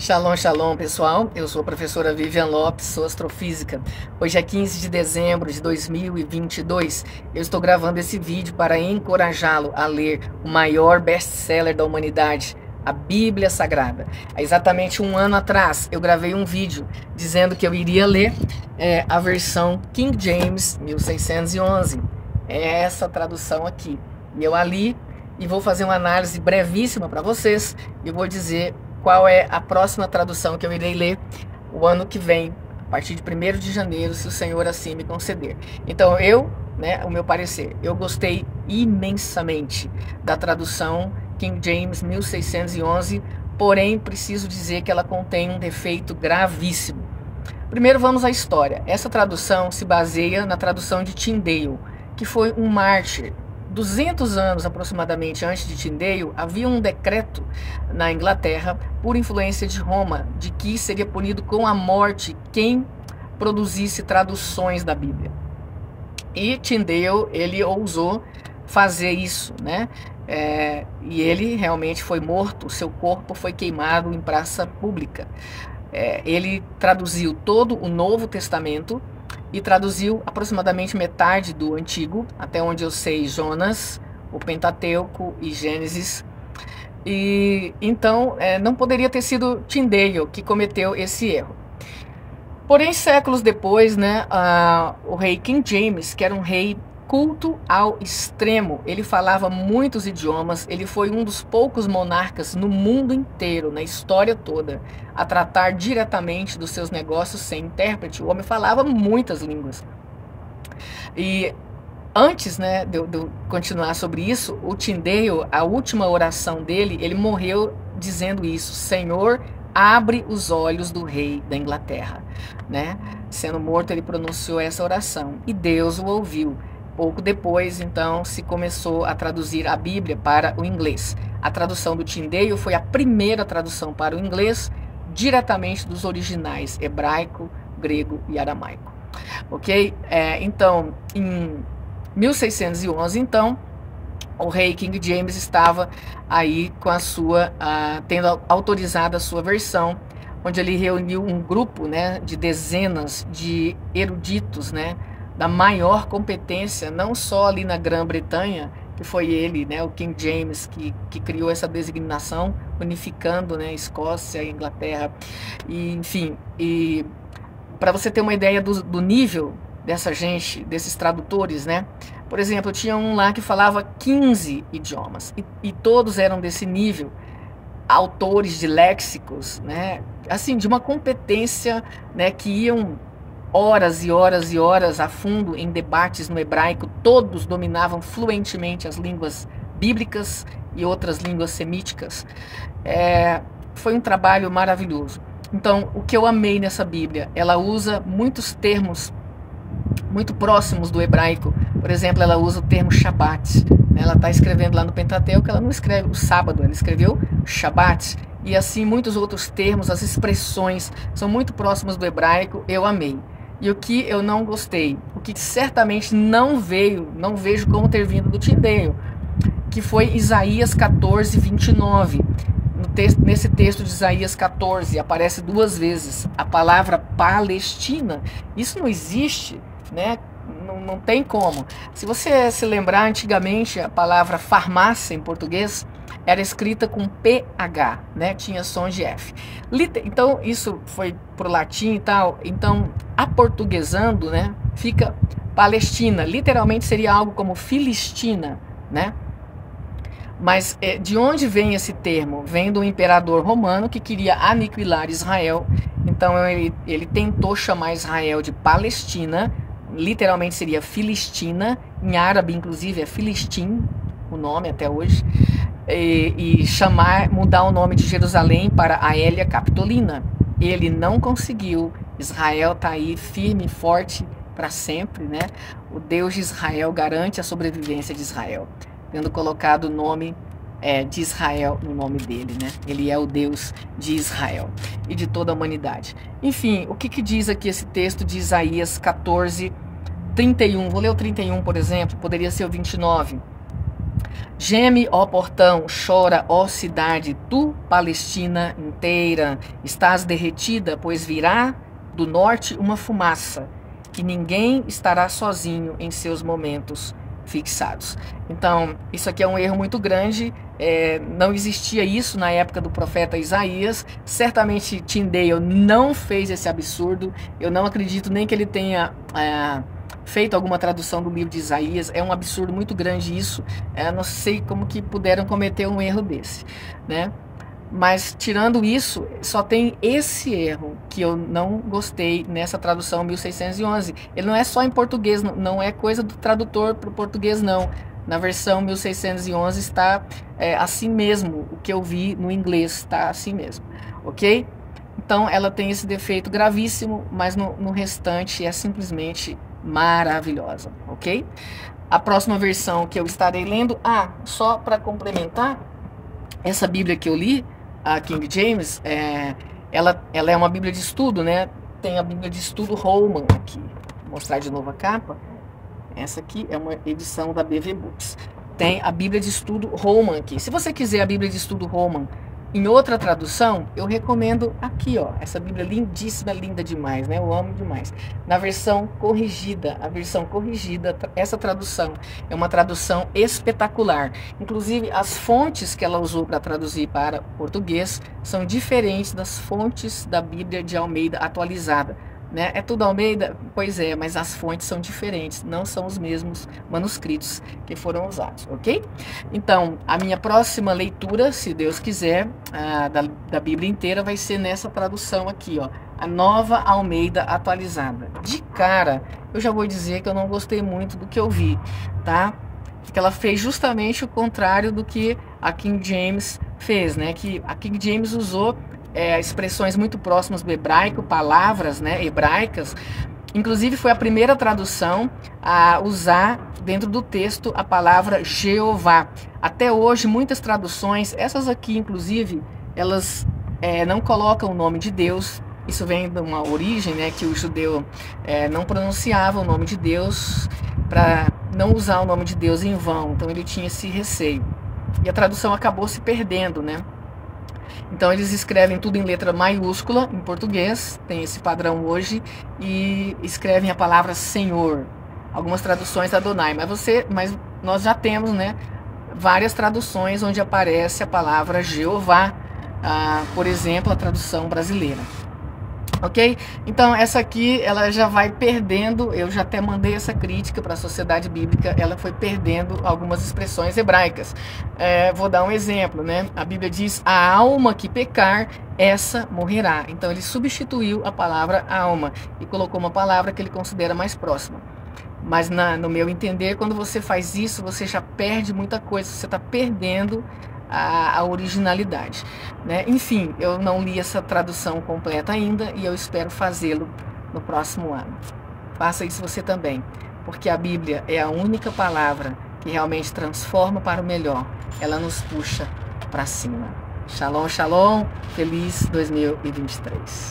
Shalom, shalom, pessoal. Eu sou a professora Vivian Lopes, sou astrofísica. Hoje é 15 de dezembro de 2022. Eu estou gravando esse vídeo para encorajá-lo a ler o maior best-seller da humanidade, a Bíblia Sagrada. Há exatamente um ano atrás, eu gravei um vídeo dizendo que eu iria ler a versão King James 1611. É essa tradução aqui. E eu a li e vou fazer uma análise brevíssima para vocês e vou dizer qual é a próxima tradução que eu irei ler o ano que vem, a partir de 1º de janeiro, se o Senhor assim me conceder. Então o meu parecer, eu gostei imensamente da tradução King James 1611, porém preciso dizer que ela contém um defeito gravíssimo. Primeiro vamos à história. Essa tradução se baseia na tradução de Tyndale, que foi um mártir. 200 anos aproximadamente antes de Tyndale, havia um decreto na Inglaterra, por influência de Roma, de que seria punido com a morte quem produzisse traduções da Bíblia. E Tyndale, ele ousou fazer isso, né? E ele realmente foi morto, seu corpo foi queimado em praça pública. Ele traduziu todo o Novo Testamento e traduziu aproximadamente metade do Antigo, até onde eu sei, Jonas, o Pentateuco e Gênesis. E então não poderia ter sido Tyndale que cometeu esse erro. Porém, séculos depois, o rei King James, que era um rei culto ao extremo, ele falava muitos idiomas, ele foi um dos poucos monarcas no mundo inteiro, na história toda, a tratar diretamente dos seus negócios sem intérprete. O homem falava muitas línguas. E antes, de eu continuar sobre isso, o Tyndale, a última oração dele, ele morreu dizendo isso: Senhor, abre os olhos do rei da Inglaterra. Sendo morto, ele pronunciou essa oração e Deus o ouviu. Pouco depois, então, se começou a traduzir a Bíblia para o inglês. A tradução do Tyndale foi a primeira tradução para o inglês, diretamente dos originais hebraico, grego e aramaico. Ok? Então, em 1611, então, o rei King James estava aí com a sua, tendo autorizado a sua versão, onde ele reuniu um grupo, de dezenas de eruditos, da maior competência, não só ali na Grã-Bretanha, que foi ele, o King James, que criou essa designação, unificando, Escócia e Inglaterra, e enfim, e para você ter uma ideia do nível dessa gente, desses tradutores, por exemplo, tinha um lá que falava 15 idiomas, e todos eram desse nível, autores de léxicos, assim, de uma competência, que iam horas e horas e horas a fundo em debates no hebraico. Todos dominavam fluentemente as línguas bíblicas e outras línguas semíticas. Foi um trabalho maravilhoso. Então, o que eu amei nessa Bíblia, ela usa muitos termos muito próximos do hebraico. Por exemplo, ela usa o termo Shabat. Ela está escrevendo lá no Pentateuco, ela não escreve o sábado, ela escreveu Shabat. E assim, muitos outros termos, as expressões são muito próximas do hebraico. Eu amei. E o que eu não gostei, o que certamente não vejo como ter vindo do Tyndale, que foi Isaías 14, 29. Nesse texto de Isaías 14, aparece 2 vezes a palavra Palestina. Isso não existe, não tem como. Se você se lembrar, antigamente a palavra farmácia em português era escrita com PH, tinha som de F. Então isso foi pro latim e tal, então aportuguesando, fica Palestina, literalmente seria algo como Filistina, Mas de onde vem esse termo? Vem do imperador romano que queria aniquilar Israel, então ele tentou chamar Israel de Palestina, literalmente seria Filistina, em árabe inclusive é Filistim, o nome até hoje, e mudar o nome de Jerusalém para Aelia Capitolina. Ele não conseguiu. Israel está aí firme e forte para sempre, O Deus de Israel garante a sobrevivência de Israel, tendo colocado o nome de Israel no nome dele, Ele é o Deus de Israel e de toda a humanidade. Enfim, o que diz aqui esse texto de Isaías 14, 31? Vou ler o 31, por exemplo, poderia ser o 29. Geme, ó portão, chora, ó cidade, tu, Palestina inteira, estás derretida, pois virá do norte uma fumaça, que ninguém estará sozinho em seus momentos fixados. Então, isso aqui é um erro muito grande, não existia isso na época do profeta Isaías, certamente Tyndale não fez esse absurdo, eu não acredito nem que ele tenha feito alguma tradução do livro de Isaías, é um absurdo muito grande isso, não sei como que puderam cometer um erro desse, né? Mas tirando isso, só tem esse erro que eu não gostei nessa tradução 1611. Ele não é só em português, não é coisa do tradutor para o português, não. Na versão 1611 está assim mesmo, o que eu vi no inglês está assim mesmo, ok? Então ela tem esse defeito gravíssimo, mas no restante é simplesmente maravilhosa, ok? A próxima versão que eu estarei lendo, só para complementar, essa Bíblia que eu li, a King James, ela é uma Bíblia de estudo, né? Tem a Bíblia de estudo Holman aqui. Vou mostrar de novo a capa. Essa aqui é uma edição da BV Books. Tem a Bíblia de estudo Holman aqui. Se você quiser a Bíblia de estudo Holman em outra tradução, eu recomendo aqui, ó, essa Bíblia lindíssima, linda demais, né? Eu amo demais. Na versão corrigida, a versão corrigida, essa tradução é uma tradução espetacular. Inclusive, as fontes que ela usou para traduzir para português são diferentes das fontes da Bíblia de Almeida atualizada, né? É tudo Almeida? Pois é, mas as fontes são diferentes, não são os mesmos manuscritos que foram usados, ok? Então, a minha próxima leitura, se Deus quiser, da Bíblia inteira vai ser nessa tradução aqui, ó, a Nova Almeida atualizada. De cara, eu já vou dizer que eu não gostei muito do que eu vi, tá? Porque ela fez justamente o contrário do que a King James fez, né? Que a King James usou expressões muito próximas do hebraico, palavras, né, hebraicas. Inclusive foi a primeira tradução a usar dentro do texto a palavra Jeová. Até hoje muitas traduções, essas aqui inclusive, elas não colocam o nome de Deus. Isso vem de uma origem, né, que o judeu não pronunciava o nome de Deus para não usar o nome de Deus em vão. Então ele tinha esse receio. E a tradução acabou se perdendo, né? Então eles escrevem tudo em letra maiúscula em português, tem esse padrão hoje, e escrevem a palavra Senhor. Algumas traduções Adonai, mas nós já temos, né, várias traduções onde aparece a palavra Jeová, por exemplo, a tradução brasileira. Ok? Então essa aqui ela já vai perdendo, eu já até mandei essa crítica para a Sociedade Bíblica, ela foi perdendo algumas expressões hebraicas. Vou dar um exemplo, né? A Bíblia diz: a alma que pecar, essa morrerá. Então ele substituiu a palavra alma e colocou uma palavra que ele considera mais próxima. Mas no meu entender, quando você faz isso, você já perde muita coisa, você está perdendo a originalidade, né? Enfim, eu não li essa tradução completa ainda e eu espero fazê-lo no próximo ano. Faça isso você também, porque a Bíblia é a única palavra que realmente transforma para o melhor. Ela nos puxa para cima. Shalom, shalom. Feliz 2023.